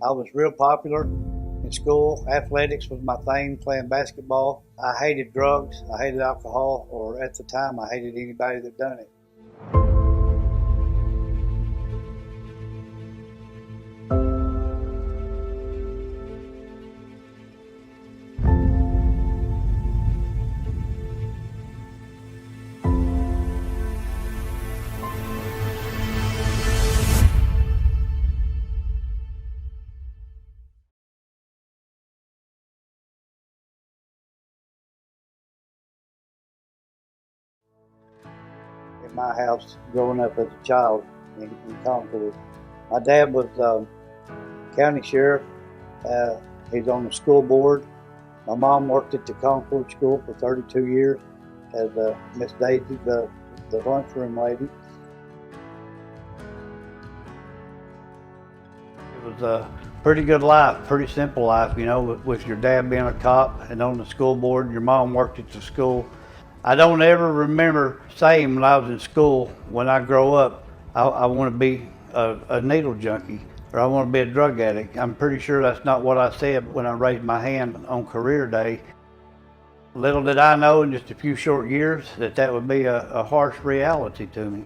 I was real popular in school. Athletics was my thing, playing basketball. I hated drugs, I hated alcohol, or at the time I hated anybody that done it. In my house, growing up as a child in Concord, my dad was county sheriff. He's on the school board. My mom worked at the Concord School for 32 years as Miss Daisy, the lunchroom lady. It was a pretty good life, pretty simple life, you know, with your dad being a cop and on the school board. Your mom worked at the school. I don't ever remember saying when I was in school, when I grow up, I want to be a needle junkie or I want to be a drug addict. I'm pretty sure that's not what I said when I raised my hand on career day. Little did I know in just a few short years that would be a harsh reality to me.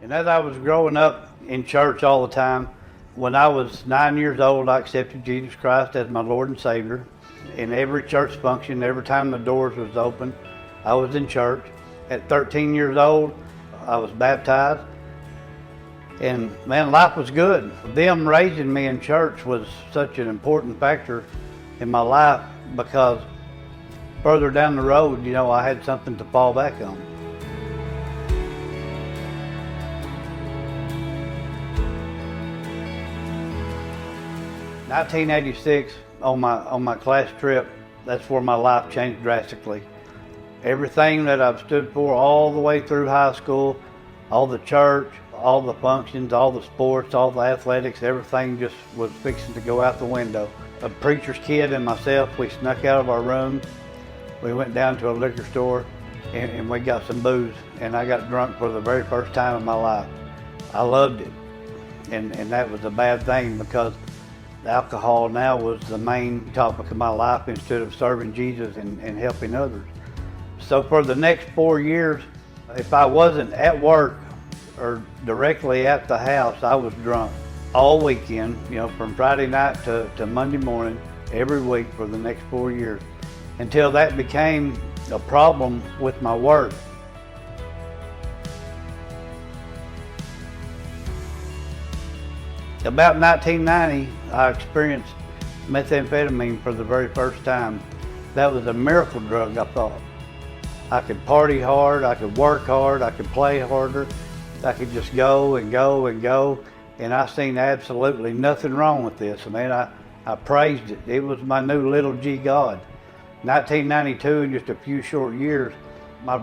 And as I was growing up in church all the time, when I was 9 years old, I accepted Jesus Christ as my Lord and Savior. In every church function, every time the doors was open, I was in church. At 13 years old, I was baptized. And man, life was good. Them raising me in church was such an important factor in my life because further down the road, you know, I had something to fall back on. In 1986, on my class trip, that's where my life changed drastically. Everything that I've stood for all the way through high school, all the church, all the functions, all the sports, all the athletics, everything just was fixing to go out the window. A preacher's kid and myself, we snuck out of our room. We went down to a liquor store and we got some booze, and I got drunk for the very first time in my life. I loved it, and that was a bad thing because alcohol now was the main topic of my life instead of serving Jesus and helping others. So for the next 4 years, if I wasn't at work or directly at the house, I was drunk all weekend, you know, from Friday night to Monday morning, every week for the next 4 years, until that became a problem with my work. About 1990, I experienced methamphetamine for the very first time. That was a miracle drug, I thought. I could party hard, I could work hard, I could play harder, I could just go and go and go, and I seen absolutely nothing wrong with this. I mean, I praised it. It was my new little G God. 1992, in just a few short years, my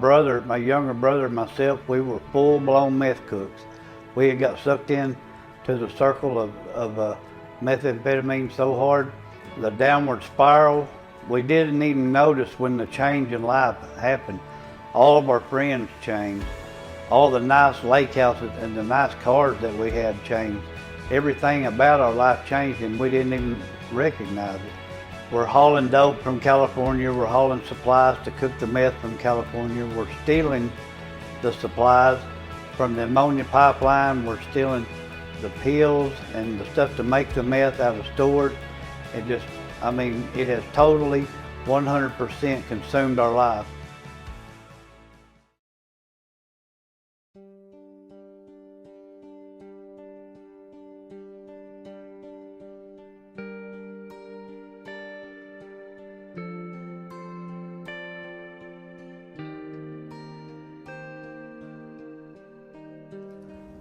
younger brother and myself, we were full-blown meth cooks. We had got sucked in to the circle of methamphetamine so hard, the downward spiral, we didn't even notice when the change in life happened. All of our friends changed. All the nice lake houses and the nice cars that we had changed. Everything about our life changed and we didn't even recognize it. We're hauling dope from California, we're hauling supplies to cook the meth from California, we're stealing the supplies from the ammonia pipeline, we're stealing the pills and the stuff to make the meth out of stores. It has totally 100% consumed our life.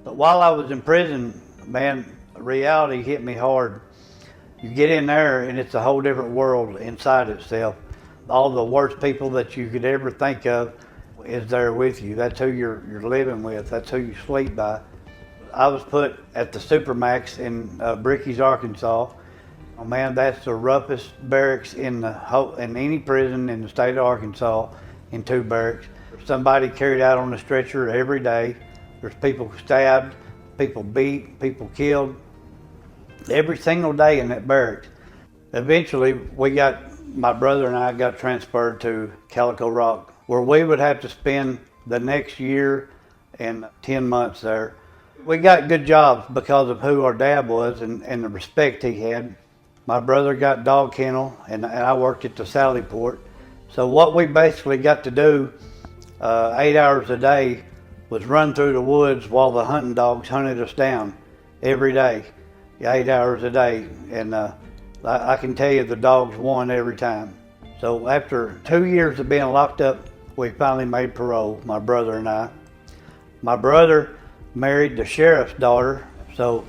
But while I was in prison, man, reality hit me hard. You get in there and it's a whole different world inside itself. All the worst people that you could ever think of is there with you. That's who you're living with. That's who you sleep by. I was put at the Supermax in Bricky's, Arkansas. Oh man, that's the roughest barracks in any prison in the state of Arkansas, in 2 barracks. Somebody carried out on a stretcher every day. There's people stabbed, people beat, people killed. every single day in that barracks. Eventually, my brother and I got transferred to Calico Rock, where we would have to spend the next year and 10 months there. We got good jobs because of who our dad was and the respect he had. My brother got dog kennel, and I worked at the Sally Port. So what we basically got to do 8 hours a day was run through the woods while the hunting dogs hunted us down every day, 8 hours a day. And I can tell you the dogs won every time. So after 2 years of being locked up, we finally made parole, my brother and I. My brother married the sheriff's daughter, so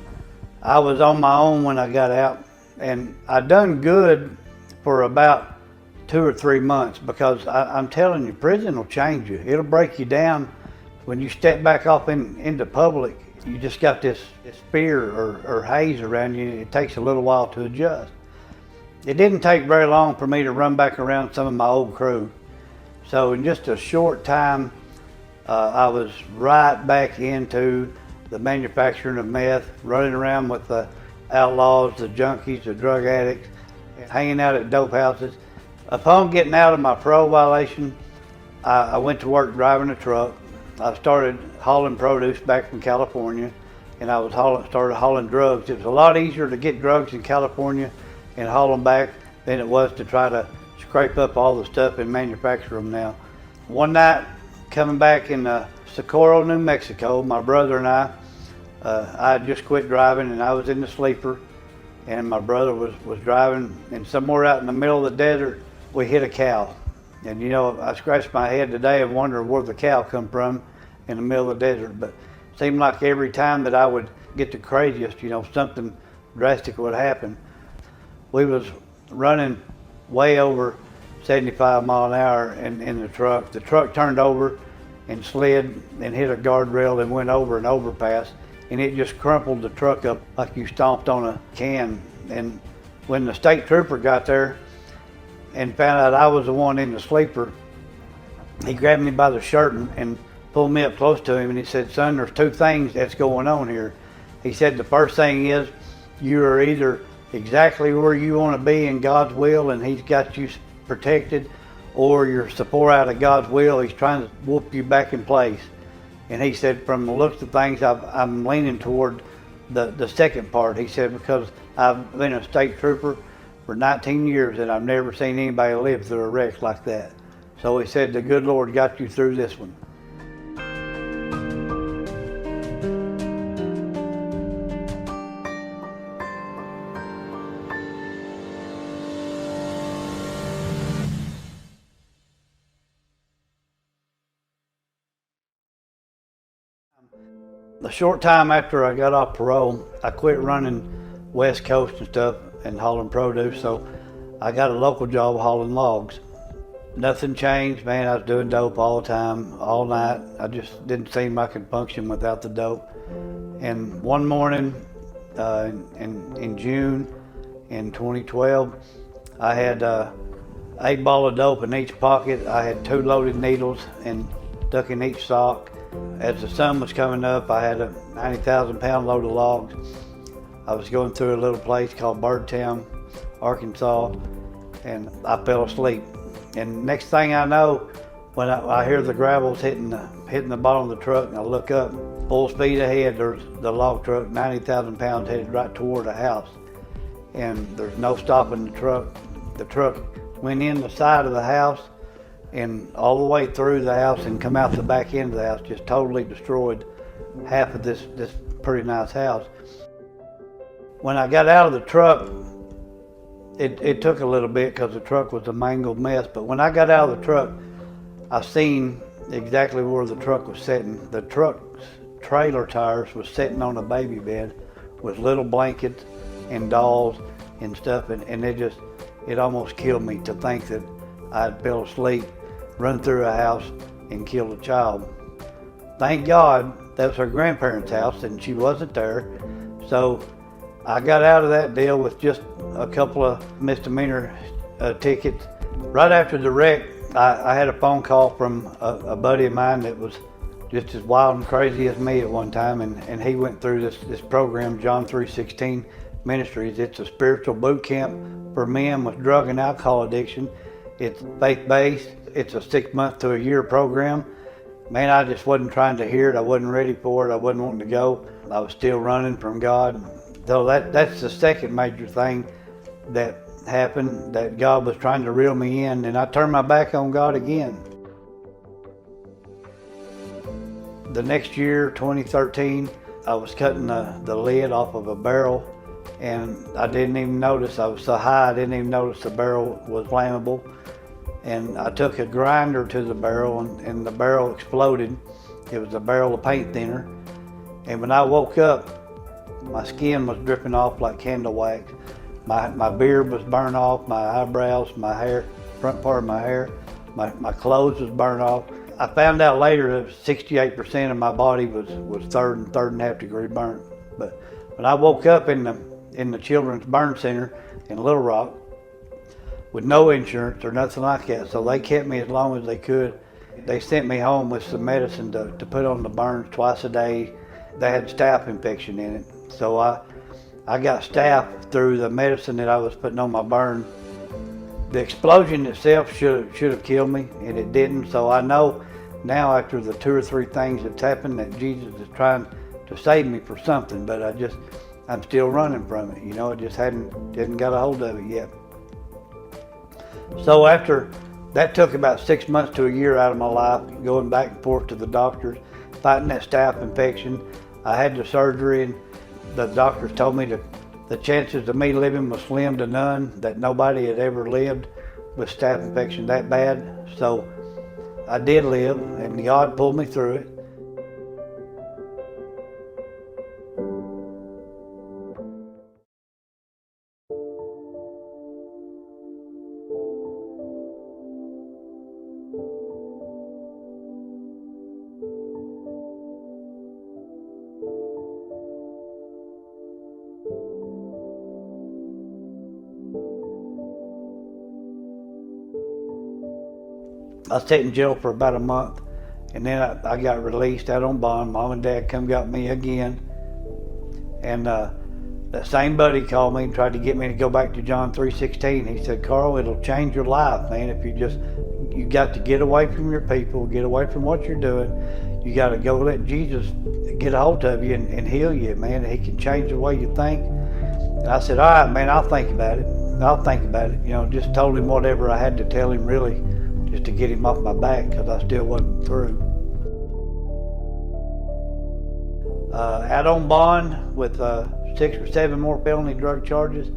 I was on my own when I got out. And I done good for about 2 or 3 months, because I'm telling you, prison will change you. It'll break you down. When you step back off into public, you just got this fear or haze around you. It takes a little while to adjust. It didn't take very long for me to run back around some of my old crew. So in just a short time, I was right back into the manufacturing of meth, running around with the outlaws, the junkies, the drug addicts, hanging out at dope houses. Upon getting out of my parole violation, I went to work driving a truck. I started hauling produce back from California, and I started hauling drugs. It was a lot easier to get drugs in California and haul them back than it was to try to scrape up all the stuff and manufacture them now. One night, coming back in Socorro, New Mexico, my brother and I had just quit driving, and I was in the sleeper, and my brother was driving, and somewhere out in the middle of the desert, we hit a cow. And you know, I scratched my head today and wondered where the cow come from in the middle of the desert. But it seemed like every time that I would get the craziest, you know, something drastic would happen. We was running way over 75 mile an hour in the truck. The truck turned over and slid and hit a guardrail and went over an overpass, and it just crumpled the truck up like you stomped on a can. And when the state trooper got there and found out I was the one in the sleeper, he grabbed me by the shirt and pulled me up close to him, and he said, "Son, there's two things that's going on here." He said, "The first thing is you are either exactly where you want to be in God's will and He's got you protected, or you're so far out of God's will He's trying to whoop you back in place." And he said, from the looks of things, I'm leaning toward the second part. He said, because I've been a state trooper for 19 years and I've never seen anybody live through a wreck like that. So he said, the good Lord got you through this one. A short time after I got off parole, I quit running West Coast and stuff and hauling produce, so I got a local job hauling logs. Nothing changed, man. I was doing dope all the time, all night. I just didn't seem I could function without the dope. And one morning in June in 2012, I had 8 balls of dope in each pocket. I had 2 loaded needles and stuck in each sock. As the sun was coming up, I had a 90,000 pound load of logs. I was going through a little place called Birdtown, Arkansas, and I fell asleep. And next thing I know, when I hear the gravels hitting the bottom of the truck, and I look up, full speed ahead, there's the log truck, 90,000 pounds, headed right toward the house. And there's no stopping the truck. The truck went in the side of the house and all the way through the house and come out the back end of the house, just totally destroyed half of this pretty nice house. When I got out of the truck, it took a little bit because the truck was a mangled mess, but when I got out of the truck, I seen exactly where the truck was sitting. The truck's trailer tires was sitting on a baby bed with little blankets and dolls and stuff, and it almost killed me to think that I'd fell asleep, run through a house, and killed a child. Thank God that was her grandparents' house and she wasn't there. So I got out of that deal with just a couple of misdemeanor tickets. Right after the wreck, I had a phone call from a buddy of mine that was just as wild and crazy as me at one time, and he went through this program, John 3:16, Ministries. It's a spiritual boot camp for men with drug and alcohol addiction. It's faith-based. It's a 6-month to a year program. Man, I just wasn't trying to hear it. I wasn't ready for it. I wasn't wanting to go. I was still running from God. So that's the second major thing that happened, that God was trying to reel me in, and I turned my back on God again. The next year, 2013, I was cutting the lid off of a barrel, and I didn't even notice. I was so high I didn't even notice the barrel was flammable. And I took a grinder to the barrel, and the barrel exploded. It was a barrel of paint thinner. And when I woke up, my skin was dripping off like candle wax. My beard was burned off, my eyebrows, my hair, front part of my hair, my clothes was burned off. I found out later that 68% of my body was third and half degree burnt. But when I woke up in the Children's Burn Center in Little Rock with no insurance or nothing like that, so they kept me as long as they could. They sent me home with some medicine to put on the burns twice a day. They had staph infection in it, so I got staph through the medicine that I was putting on my burn. The explosion itself should have killed me, and it didn't. So I know now, after the 2 or 3 things that's happened, that Jesus is trying to save me for something. But I'm still running from it. You know, it just didn't got a hold of it yet. So after that, took about 6 months to a year out of my life, going back and forth to the doctors, fighting that staph infection. I had the surgery, and the doctors told me the chances of me living was slim to none, that nobody had ever lived with staph infection that bad. So I did live, and God pulled me through it. I sat in jail for about a month, and then I got released out on bond. Mom and Dad come got me again, and that same buddy called me and tried to get me to go back to John 3:16. He said, "Carl, it'll change your life, man, if you got to get away from your people, get away from what you're doing. You got to go let Jesus get a hold of you and heal you, man. He can change the way you think." And I said, "All right, man, I'll think about it. I'll think about it." You know, just told him whatever I had to tell him, really, just to get him off my back, because I still wasn't through. Out on bond with 6 or 7 more felony drug charges.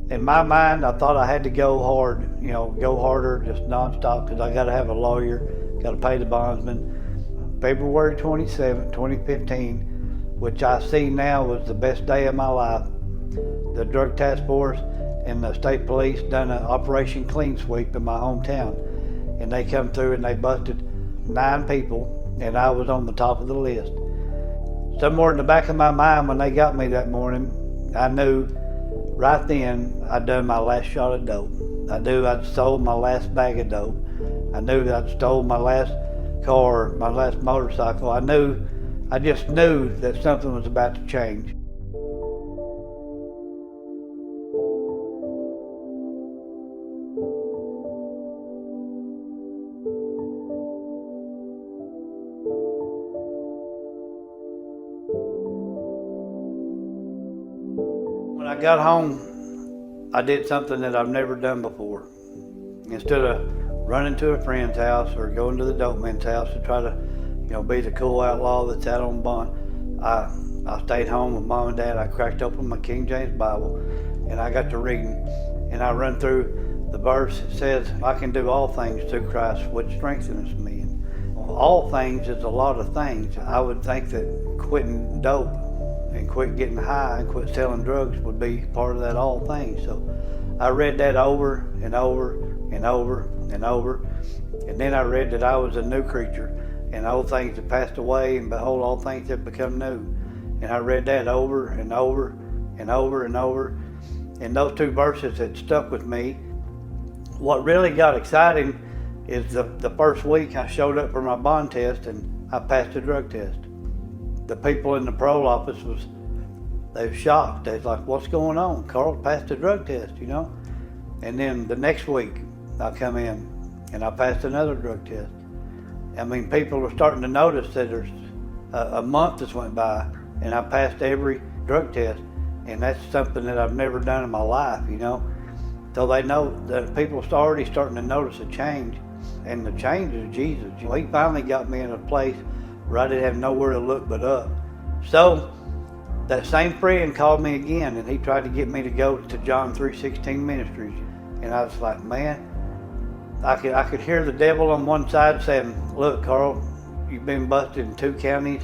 In my mind, I thought I had to go hard, you know, go harder, just nonstop, because I got to have a lawyer, got to pay the bondsman. February 27, 2015, which I see now was the best day of my life. The Drug Task Force and the state police done an Operation Clean Sweep in my hometown. And they come through and they busted 9 people, and I was on the top of the list. Somewhere in the back of my mind, when they got me that morning, I knew right then I'd done my last shot of dope. I knew I'd sold my last bag of dope. I knew that I'd stole my last car, my last motorcycle. I just knew that something was about to change. When I got home, I did something that I've never done before. Instead of running to a friend's house or going to the dope man's house to try to, be the cool outlaw that's out on bond, I stayed home with Mom and Dad. I cracked open my King James Bible, and I got to reading, and I run through the verse that says, "I can do all things through Christ, which strengthens me." And all things is a lot of things. I would think that quitting dope and quit getting high and quit selling drugs would be part of that all things. So I read that over and over and over and over, and then I read that I was a new creature, and old things have passed away, and behold, all things have become new. And I read that over and over and over and over, and those 2 verses had stuck with me. What really got exciting is the first week I showed up for my bond test, and I passed the drug test. The people in the parole office They were shocked. They was like, what's going on? Carl passed the drug test, you know? And then the next week, I come in and I passed another drug test. I mean, people are starting to notice that there's a month that's went by and I passed every drug test, and that's something that I've never done in my life, you know? So they know that people are already starting to notice a change, and the change is Jesus. He finally got me in a place where I didn't have nowhere to look but up. So that same friend called me again, and he tried to get me to go to John 3:16 Ministries. And I was like, man, I could hear the devil on one side saying, look, Carl, you've been busted in 2 counties.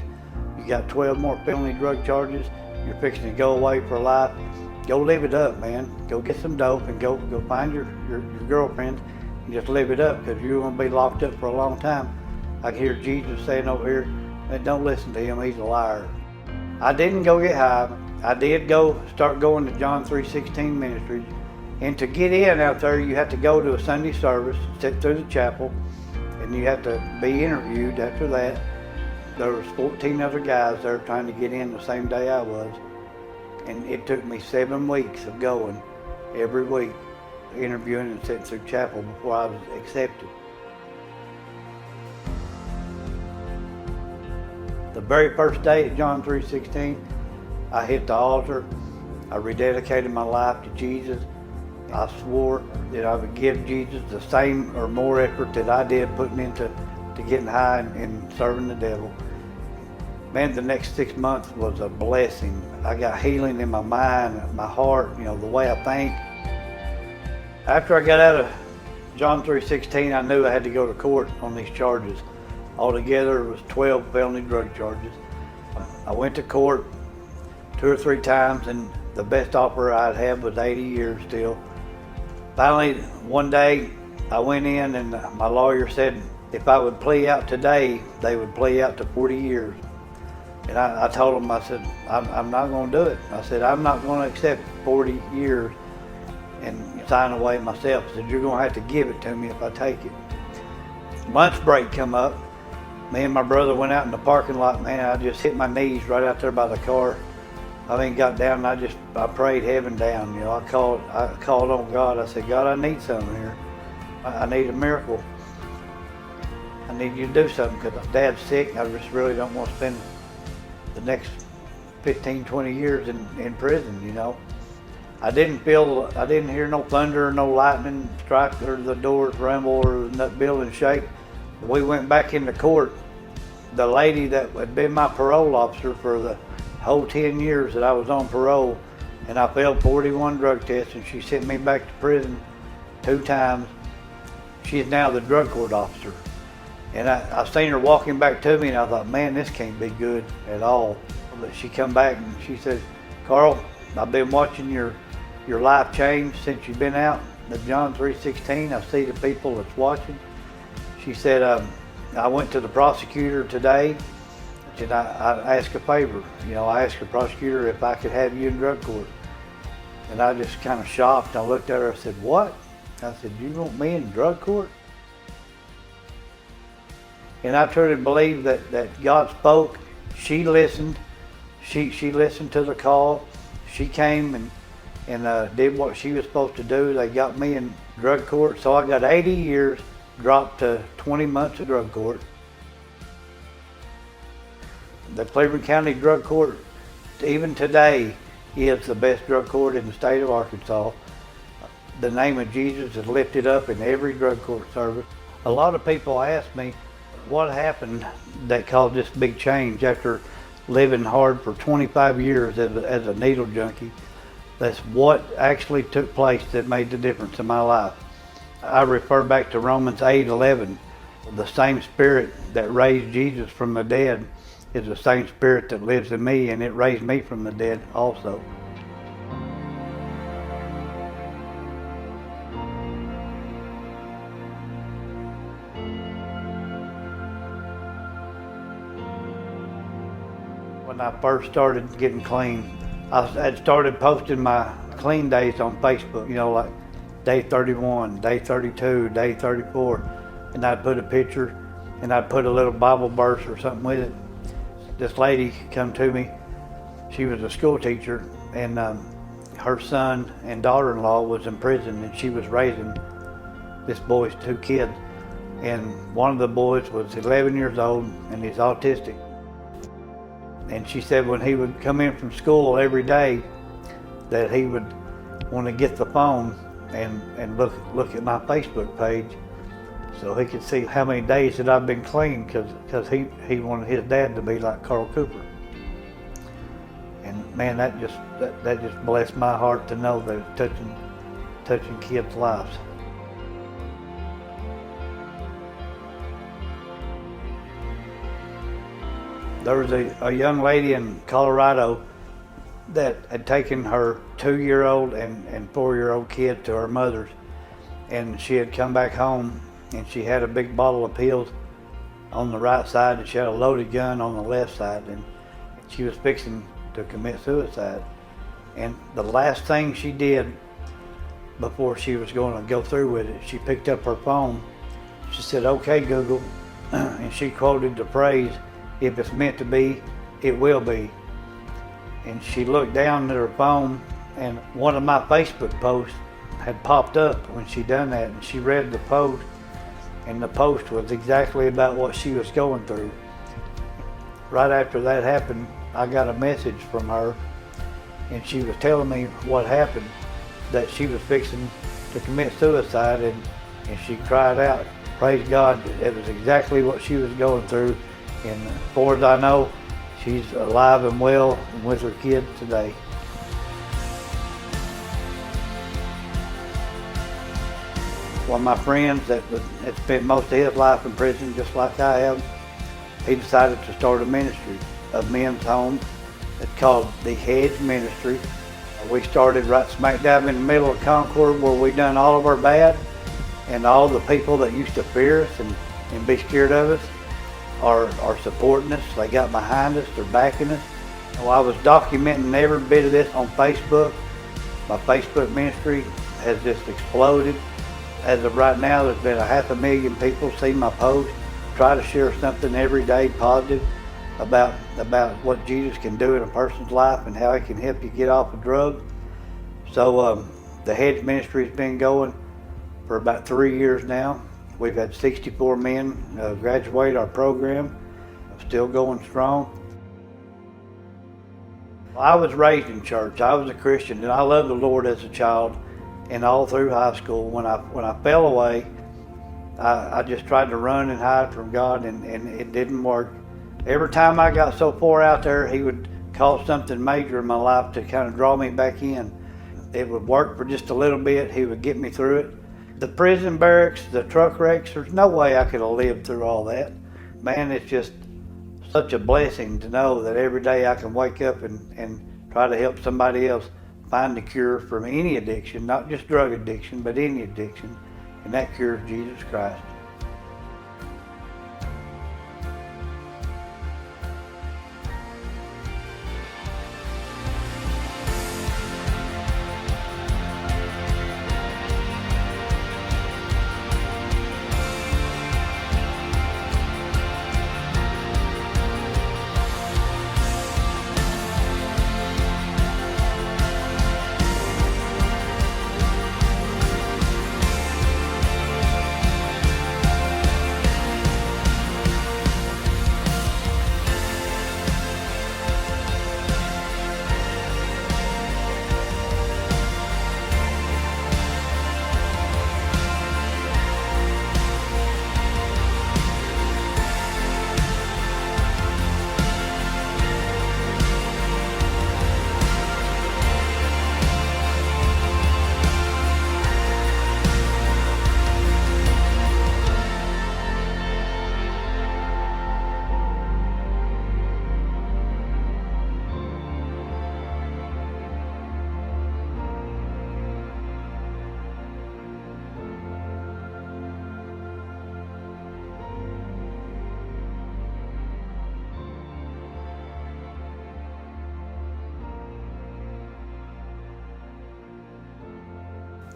You got 12 more felony drug charges. You're fixing to go away for life. Go live it up, man. Go get some dope and go find your girlfriend and just live it up, because you're going to be locked up for a long time. I can hear Jesus saying over here, man, don't listen to him. He's a liar. I didn't go get high. I did start going to John 3:16 Ministries. And to get in out there, you have to go to a Sunday service, sit through the chapel, and you have to be interviewed after that. There was 14 other guys there trying to get in the same day I was. And it took me 7 weeks of going every week, interviewing and sitting through chapel before I was accepted. The very first day at John 3:16, I hit the altar. I rededicated my life to Jesus. I swore that I would give Jesus the same or more effort that I did putting into getting high and serving the devil. Man, the next 6 months was a blessing. I got healing in my mind, my heart, you know, the way I think. After I got out of John 3:16, I knew I had to go to court on these charges. Altogether, it was 12 felony drug charges. I went to court 2 or 3 times, and the best offer I'd have was 80 years still. Finally, one day, I went in and my lawyer said if I would plea out today, they would plea out to 40 years. And I told him, I said, I'm not going to do it. I said, I'm not going to accept 40 years and sign away myself. I said, you're going to have to give it to me if I take it. Lunch break come up. Me and my brother went out in the parking lot. Man, I just hit my knees right out there by the car. I mean, got down and I prayed heaven down. You know, I called on God. I said, God, I need something here. I need a miracle. I need you to do something, because Dad's sick. I just really don't want to spend the next 15, 20 years in prison, you know. I didn't hear no thunder or no lightning strike or the doors rumble or the building shake. We went back into court. The lady that had been my parole officer for the whole 10 years that I was on parole, and I failed 41 drug tests, and she sent me back to prison 2 times. She's now the drug court officer. And I seen her walking back to me, and I thought, man, this can't be good at all. But she come back and she said, Carl, I've been watching your life change since you've been out of John 3:16. I see the people that's watching. She said, I went to the prosecutor today, and I asked a favor. You know, I asked the prosecutor if I could have you in drug court. And I just kind of shocked. I looked at her, I said, what? I said, you want me in drug court? And I truly believe that God spoke. She listened. She listened to the call. She came and did what she was supposed to do. They got me in drug court. So I got 80 years, dropped to 20 months of drug court. The Cleveland County Drug Court, even today, is the best drug court in the state of Arkansas. The name of Jesus is lifted up in every drug court service. A lot of people ask me, what happened that caused this big change after living hard for 25 years as a needle junkie? That's what actually took place that made the difference in my life. I refer back to Romans 8:11. The same spirit that raised Jesus from the dead is the same spirit that lives in me, and it raised me from the dead also. When I first started getting clean, I had started posting my clean days on Facebook, you know, like day 31, day 32, day 34, and I'd put a picture and I'd put a little Bible verse or something with it. This lady come to me She was a school teacher, and her son and daughter-in-law was in prison, and she was raising this boy's 2 kids. And one of the boys was 11 years old, and he's autistic. And she said when he would come in from school every day, that he would want to get the phone and look at my Facebook page, so he could see how many days that I've been clean, because he wanted his dad to be like Carl Cooper. And man, that just blessed my heart to know that it's touching kids' lives. There was a young lady in Colorado that had taken her 2-year-old and 4-year-old kid to her mother's, and she had come back home, and she had a big bottle of pills on the right side, and she had a loaded gun on the left side, and she was fixing to commit suicide. And the last thing she did before she was going to go through with it, she picked up her phone. She said, "Okay, Google," and she quoted the phrase, "If it's meant to be, it will be." And she looked down at her phone, and one of my Facebook posts had popped up when she done that, and she read the post, and the post was exactly about what she was going through. Right after that happened, I got a message from her, and she was telling me what happened, that she was fixing to commit suicide, and she cried out, praise God, it was exactly what she was going through. And as far as I know, she's alive and well and with her kids today. One of my friends that had spent most of his life in prison, just like I have, he decided to start a ministry, a men's home. It's called the Hedge Ministry. We started right smack dab in the middle of Concord, where we done all of our bad, and all the people that used to fear us and be scared of us are supporting us. They got behind us, they're backing us. Well, I was documenting every bit of this on Facebook. My Facebook ministry has just exploded. As of right now, there's been 500,000 people see my post. Try to share something every day positive about what Jesus can do in a person's life and how he can help you get off of drugs. So the Hedge Ministry has been going for about 3 years now. We've had 64 men graduate our program, still going strong. I was raised in church. I was a Christian, and I loved the Lord as a child and all through high school. When I fell away, I just tried to run and hide from God, and it didn't work. Every time I got so far out there, he would cause something major in my life to kind of draw me back in. It would work for just a little bit. He would get me through it. The prison barracks, the truck wrecks, there's no way I could have lived through all that. Man, it's just such a blessing to know that every day I can wake up and try to help somebody else find the cure from any addiction, not just drug addiction, but any addiction, and that cure is Jesus Christ.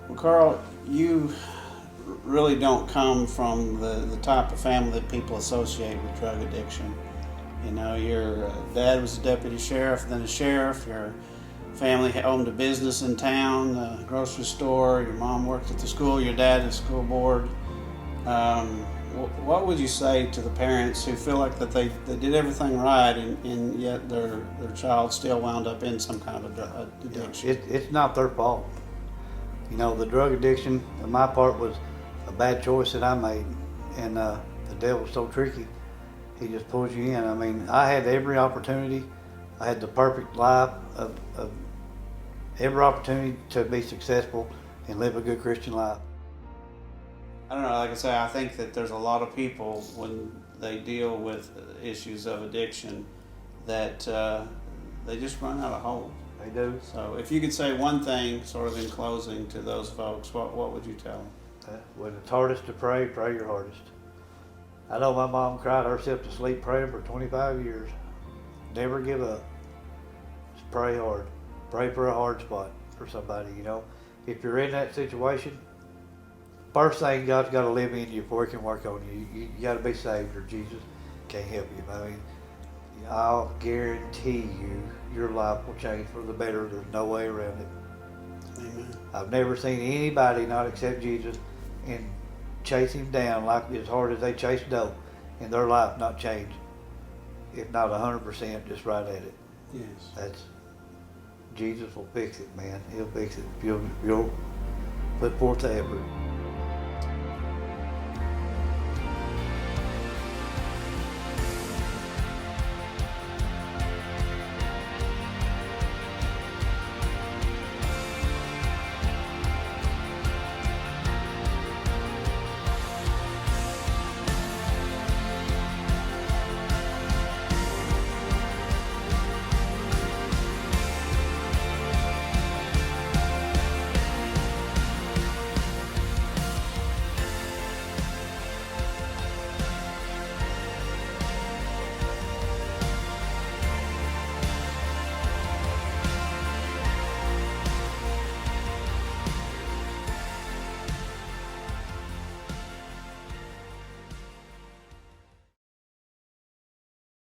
Well, Carl, you really don't come from the type of family that people associate with drug addiction. You know, your dad was a deputy sheriff, then a sheriff. Your family owned a business in town, a grocery store. Your mom worked at the school. Your dad at the school board. What would you say to the parents who feel like that they did everything right, and yet their child still wound up in some kind of addiction? It's not their fault. You know, the drug addiction on my part was a bad choice that I made, and the devil's so tricky. He just pulls you in. I mean, I had every opportunity. I had the perfect life of every opportunity to be successful and live a good Christian life. I don't know, like I say, I think that there's a lot of people when they deal with issues of addiction that they just run out of hope. They do. So if you could say one thing sort of in closing to those folks, what would you tell them? When it's hardest to pray, pray your hardest. I know my mom cried herself to sleep praying for 25 years. Never give up. Just pray hard. Pray for a hard spot for somebody, you know. If you're in that situation, first thing, God's got to live in you before He can work on you. You got to be saved, or Jesus can't help you. I mean, I'll guarantee you, your life will change for the better. There's no way around it. Amen. I've never seen anybody not accept Jesus and chase Him down like as hard as they chase dope, and their life not change, if not 100%, just right at it. Yes. Jesus will fix it, man. He'll fix it if you'll put forth the effort.